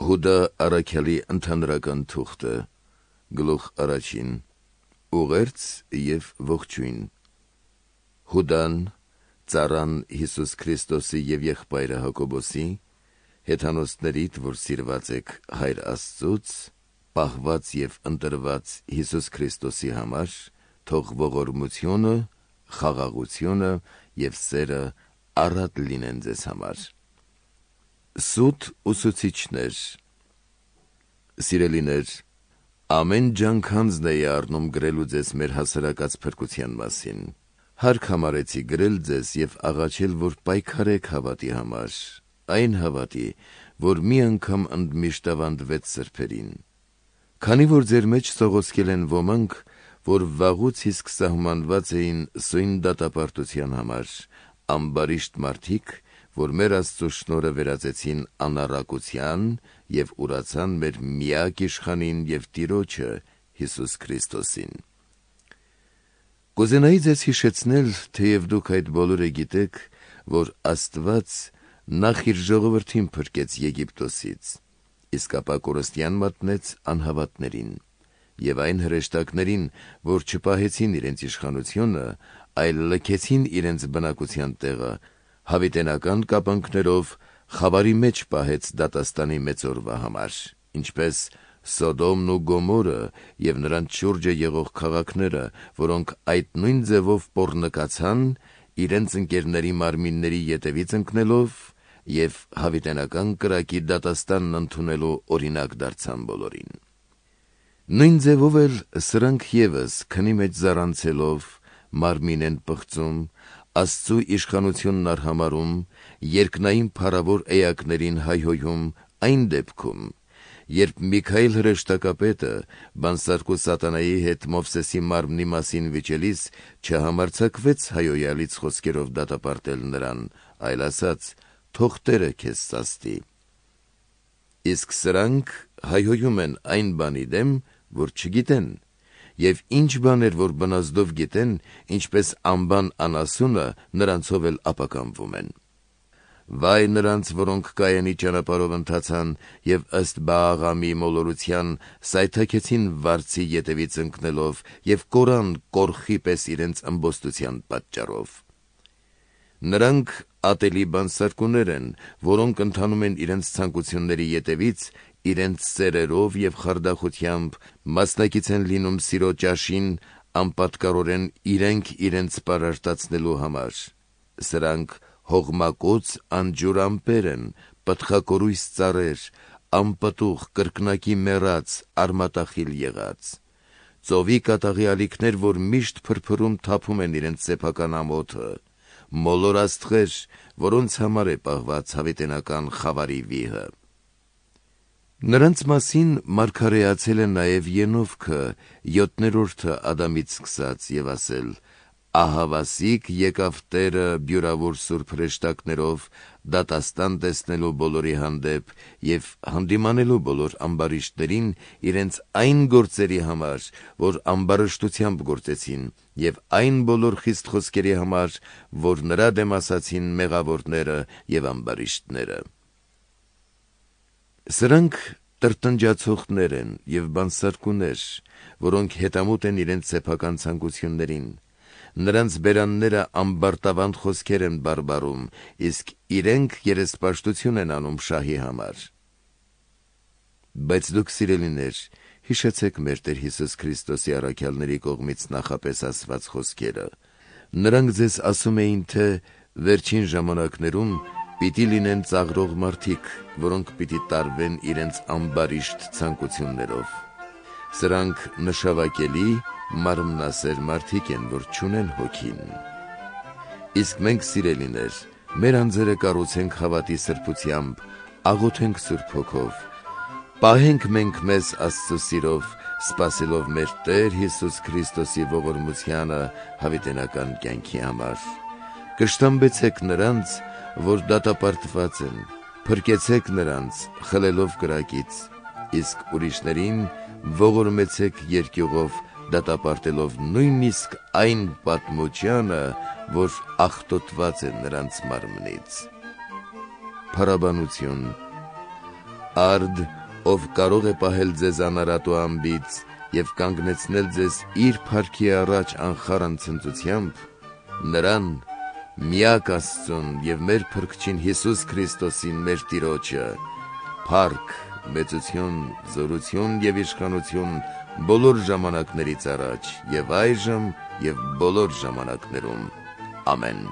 Հուդա առաքյալի ընդհանրական թուղթը, գլուխ առաջին, ուղերձ և ողջույն։ Հուդան, ծառան Հիսուս Քրիստոսի և եղբայրը Հակոբոսի, հեթանոսներիդ, որ սիրված եք Հայր Աստծուց, պահված և ընտրված Հիսուս Քրիստոսի համար, թող ողորմությունը, խաղաղությունը և սերը առատ լինեն ձեզ համար։ Սուտ ուսուցիչներ, սիրելիներ, ամեն ջանքանձն էի առնում գրելու ձեզ մեր հասարակած փրկության մասին։ Հարկ համարեցի գրել ձեզ և աղաչել, որ պայքարեք հավատի համար, այն հավատի, որ մի անգամ ընդմիշտ ավանդվեց սրբերին։ Քանի որ ձեր մեջ սողոսկել են ոմանք, որ վաղուց իսկ սահմանված էին սույն դատապարտության համար, ամբարիշտ մարդիկ, որ մեր Աստծու շնորհը վերածեցին անառակության և ուրացան մեր միակ իշխանին և Տիրոջը Հիսուս Քրիստոսին։ Կուզենայի ձեզ հիշեցնել, թեև դուք այդ բոլորը գիտեք, որ Աստված նախ իր ժողովրդին փրկեց Եգիպտոսից, իսկ ապա կորստյան մատնեց անհավատներին և այն հրեշտակներին, որ չպահեցին իրենց իշխանությունը, այլ լքեցին իրենց բնակության տեղը, հավիտենական կապանքներով խավարի մեջ պահեց դատաստանի մեծ օրվա համար, ինչպես Սոդոմն ու Գոմորը և նրանց շուրջը եղող քաղաքները, որոնք այդ նույն ձևով պոռնկացան, իրենց ընկերների մարմինների ետևից ընկնելով և հավիտենական կրակի դատաստանն ընդունելու օրինակ դարձան բոլորին։ Նույն ձևով էլ սրանք ևս քնի մեջ զառանցելով, մարմին են պղծում, Աստծու իշխանությունն արհամարհում, երկնային փառավոր էակներին հայհոյում այն դեպքում, երբ Միքայել հրեշտակապետը բանսարկու սատանայի հետ Մովսեսի մարմնի մասին վիճելիս չհամարձակվեց հայհոյալից խոսքերով դատապարտել նրան, այլ ասաց. «Թող Տերը քեզ սաստի»։ Իսկ սրանք հայհոյում են այն բանի դեմ, որ չգիտեն, և ինչ բաներ, որ բնազդով գիտեն, ինչպես անբան անասունը, նրանցով էլ ապականվում են։ Վայ նրանց, որոնք Կայանի ճանապարհով ընթացան և ըստ Բաղամի մոլորության սայթաքեցին վարձի ետևից ընկնելով և կորան կորխի պես իրենց ըմբոստության պատճառով։ Նրանք ատելի բանսարկուներ են, որոնք ընթանում են իրենց ցանկությունների ետևից, իրենց սերերով և խարդախությամբ մասնակից են լինում սիրո ճաշին, անպատկառորեն իրենց պարարտացնելու համար։ Սրանք հողմակոծ անջուր ամպեր են, պտղակորույս ծառեր, անպտուղ, կրկնակի մեռած, արմատախիլ եղած։ Ծովի կատաղի ալիքներ, որ միշտ փրփրում թափում են իրենց սեփական ամոթը, մոլոր աստղեր, որոնց համար է պահված հավիտենական խավարի վիհը։ Նրանց մասին մարգարեացել է նաև Ենովքը, 7-րդը Ադամից սկսած, և ասել. «Ահավասիկ եկավ Տերը բյուրավոր սուրբ հրեշտակներով դատաստան տեսնելու բոլորի հանդեպ և հանդիմանելու բոլոր ամբարիշտներին իրենց այն գործերի համար, որ ամբարշտությամբ գործեցին, և այն բոլոր խիստ խոսքերի համար, որ նրա դեմ ասացին մեղավորները և ամբարիշտները»։ Սրանք տրտնջացողներ են և բանսարկուներ, որոնք հետամուտ են իրենց սեփական ցանկություններին։ Նրանց բերանները ամբարտավանդ խոսքեր են բարբառում, իսկ իրենք երեսպաշտություն են անում շահի համար։ Բայց դուք, սիրելիներ, հիշեցեք մեր Տեր Հիսուս Քրիստոսի առաքյալների կողմից նախապես ասված խոսքերը։ Նրանք ձեզ ասում էին, թե վերջին ժամանակներում պիտի լինեն ծաղրող մարդիկ, որոնք պիտի տարվեն իրենց ամբարիշտ ցանկություններով։ Սրանք նշավակելի, մարմնասեր մարդիկ են, որ չունեն Հոգին։ Իսկ մենք, սիրելիներ, մեր անձերը կառուցենք հավատի սրբությամբ, աղոթենք Սուրբ Հոգով, պահենք մենք մեզ Աստծու սիրով, սպասելով մեր Տեր Հիսուս Քրիստոսի ողորմությանը հավիտենական կյանքի համար։ Կշտամբեցեք նրանց, որ դատապարտված են, փրկեցեք նրանց, խլելով կրակից, իսկ ուրիշներին ողորմեցեք երկյուղով, դատապարտելով նույնիսկ այն պատմությանը, որ աղտոտված է նրանց մարմնից։ Փառաբանություն Արդ, ով կարող է պահել ձեզ անարատու ամբից և կանգնեցնել ձեզ իր փառքի առաջ անխառն ցնծությամբ, նրան, միակ Աստծուն և մեր Փրկչին Հիսուս Քրիստոսին մեր Տիրոջը, փառք, մեծություն, զորություն և իշխանություն բոլոր ժամանակներից առաջ և այժմ և բոլոր ժամանակներում, ամեն։